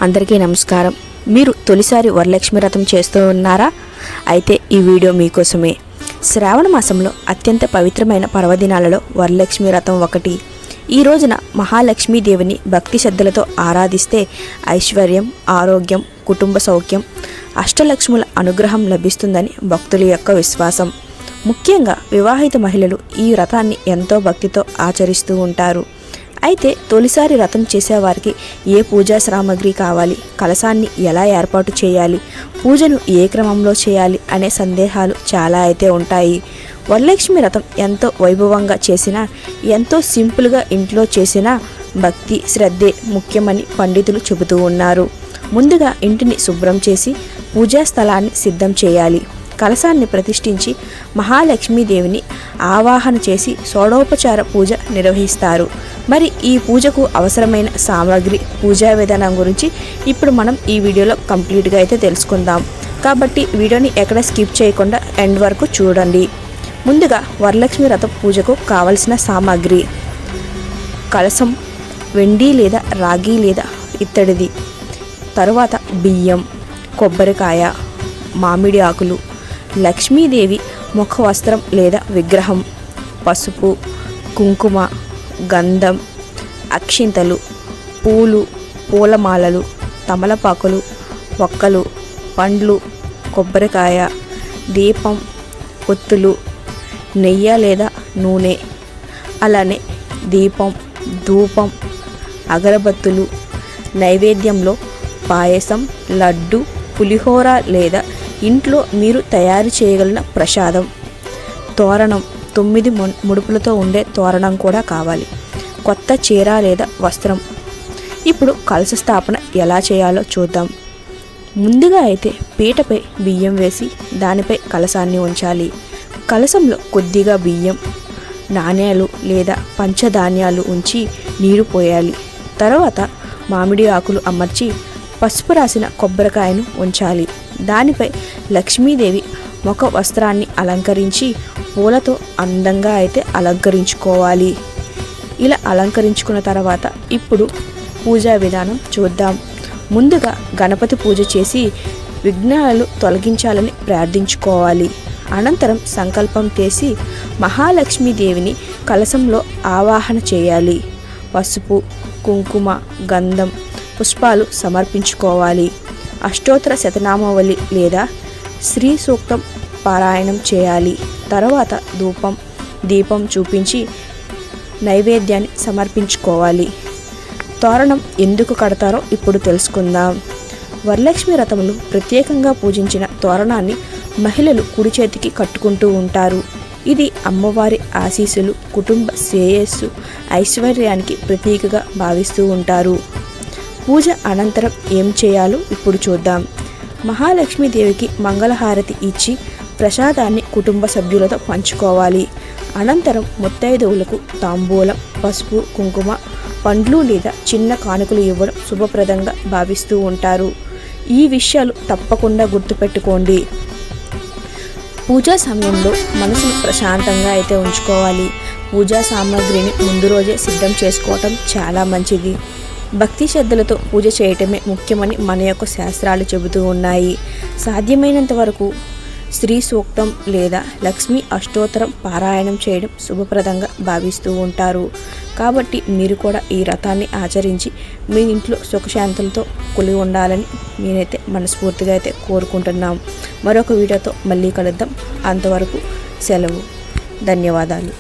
అందరికీ నమస్కారం. మీరు తొలిసారి వరలక్ష్మి వ్రతం చేస్తూ ఉన్నారా? అయితే ఈ వీడియో మీకోసమే. శ్రావణ మాసంలో అత్యంత పవిత్రమైన పర్వదినాలలో వరలక్ష్మి వ్రతం ఒకటి. ఈ రోజున మహాలక్ష్మీదేవిని భక్తి శ్రద్ధలతో ఆరాధిస్తే ఐశ్వర్యం, ఆరోగ్యం, కుటుంబ సౌఖ్యం, అష్టలక్ష్ముల అనుగ్రహం లభిస్తుందని భక్తుల యొక్క విశ్వాసం. ముఖ్యంగా వివాహిత మహిళలు ఈ వ్రతాన్ని ఎంతో భక్తితో ఆచరిస్తూ ఉంటారు. అయితే తొలిసారి వ్రతం చేసేవారికి ఏ పూజా సామాగ్రి కావాలి, కలశాన్ని ఎలా ఏర్పాటు చేయాలి, పూజను ఏ క్రమంలో చేయాలి అనే సందేహాలు చాలా అయితే ఉంటాయి. వరలక్ష్మి వ్రతం ఎంతో వైభవంగా చేసినా, ఎంతో సింపుల్గా ఇంట్లో చేసినా భక్తి శ్రద్ధే ముఖ్యమని పండితులు చెబుతూ ఉన్నారు. ముందుగా ఇంటిని శుభ్రం చేసి పూజా స్థలాన్ని సిద్ధం చేయాలి. కలశాన్ని ప్రతిష్ఠించి మహాలక్ష్మీదేవిని ఆవాహన చేసి షోడోపచార పూజ నిర్వహిస్తారు. మరి ఈ పూజకు అవసరమైన సామాగ్రి, పూజా విధానం గురించి ఇప్పుడు మనం ఈ వీడియోలో కంప్లీట్గా అయితే తెలుసుకుందాం. కాబట్టి వీడియోని ఎక్కడ స్కిప్ చేయకుండా ఎండ్ వరకు చూడండి. ముందుగా వరలక్ష్మి వ్రతం పూజకు కావలసిన సామాగ్రి: కలశం వెండి లేదా రాగి లేదా ఇత్తడిది, తరువాత బియ్యం, కొబ్బరికాయ, మామిడి ఆకులు, లక్ష్మీదేవి ముఖ వస్త్రం లేదా విగ్రహం, పసుపు, కుంకుమ, గంధం, అక్షింతలు, పూలు, పూలమాలలు, తమలపాకులు, ఒక్కలు, పండ్లు, కొబ్బరికాయ, దీపం, ఒత్తులు, నెయ్యి లేదా నూనె, అలానే దీపం, ధూపం, అగరబత్తులు, నైవేద్యంలో పాయసం, లడ్డు, పులిహోర లేదా ఇంట్లో మీరు తయారు చేయగలిగిన ప్రసాదం, తోరణం, 9 ముడుపులతో ఉండే తోరణం కూడా కావాలి, కొత్త చీర లేదా వస్త్రం. ఇప్పుడు కలశ స్థాపన ఎలా చేయాలో చూద్దాం. ముందుగా అయితే పీటపై బియ్యం వేసి దానిపై కలశాన్ని ఉంచాలి. కలశంలో కొద్దిగా బియ్యం, నాణేలు లేదా పంచధాన్యాలు ఉంచి నీరు పోయాలి. తర్వాత మామిడి ఆకులు అమర్చి పసుపు రాసిన కొబ్బరికాయను ఉంచాలి. దానిపై లక్ష్మీదేవి ముఖ వస్త్రాన్ని అలంకరించి పూలతో అందంగా అయితే అలంకరించుకోవాలి. ఇలా అలంకరించుకున్న తర్వాత ఇప్పుడు పూజా విధానం చూద్దాం. ముందుగా గణపతి పూజ చేసి విఘ్నాలు తొలగించాలని ప్రార్థించుకోవాలి. అనంతరం సంకల్పం చేసి మహాలక్ష్మీదేవిని కలశంలో ఆవాహన చేయాలి. పసుపు, కుంకుమ, గంధం, పుష్పాలు సమర్పించుకోవాలి. అష్టోత్తర శతనామావళి లేదా శ్రీ సూక్తం పారాయణం చేయాలి. తర్వాత ధూపం, దీపం చూపించి నైవేద్యాన్ని సమర్పించుకోవాలి. తోరణం ఎందుకు కడతారో ఇప్పుడు తెలుసుకుందాం. వరలక్ష్మి వ్రతములు ప్రత్యేకంగా పూజించిన తోరణాన్ని మహిళలు కుడి చేతికి కట్టుకుంటూ ఉంటారు. ఇది అమ్మవారి ఆశీస్సులు, కుటుంబ శ్రేయస్సు, ఐశ్వర్యానికి ప్రతీకగా భావిస్తూ ఉంటారు. పూజ అనంతరం ఏం చేయాలో ఇప్పుడు చూద్దాం. మహాలక్ష్మీదేవికి మంగళహారతి ఇచ్చి ప్రసాదాన్ని కుటుంబ సభ్యులతో పంచుకోవాలి. అనంతరం ముత్తైదువులకు తాంబూలం, పసుపు, కుంకుమ, పండ్లు లేదా చిన్న కానుకలు ఇవ్వడం శుభప్రదంగా భావిస్తూ ఉంటారు. ఈ విషయాలు తప్పకుండా గుర్తుపెట్టుకోండి. పూజా సమయంలో మనసును ప్రశాంతంగా అయితే ఉంచుకోవాలి. పూజా సామాగ్రిని ముందు రోజే సిద్ధం చేసుకోవటం చాలా మంచిది. భక్తి శ్రద్ధలతో పూజ చేయటమే ముఖ్యమని మన యొక్క శాస్త్రాలు చెబుతూ ఉన్నాయి. సాధ్యమైనంత వరకు శ్రీ సూక్తం లేదా లక్ష్మీ అష్టోత్తరం పారాయణం చేయడం శుభప్రదంగా భావిస్తూ ఉంటారు. కాబట్టి మీరు కూడా ఈ వ్రతాన్ని ఆచరించి మీ ఇంట్లో సుఖశాంతులతో కొలిగి ఉండాలని నేనైతే మనస్ఫూర్తిగా అయితే కోరుకుంటున్నాం. మరొక వీడియోతో మళ్ళీ కలుద్దాం. అంతవరకు సెలవు. ధన్యవాదాలు.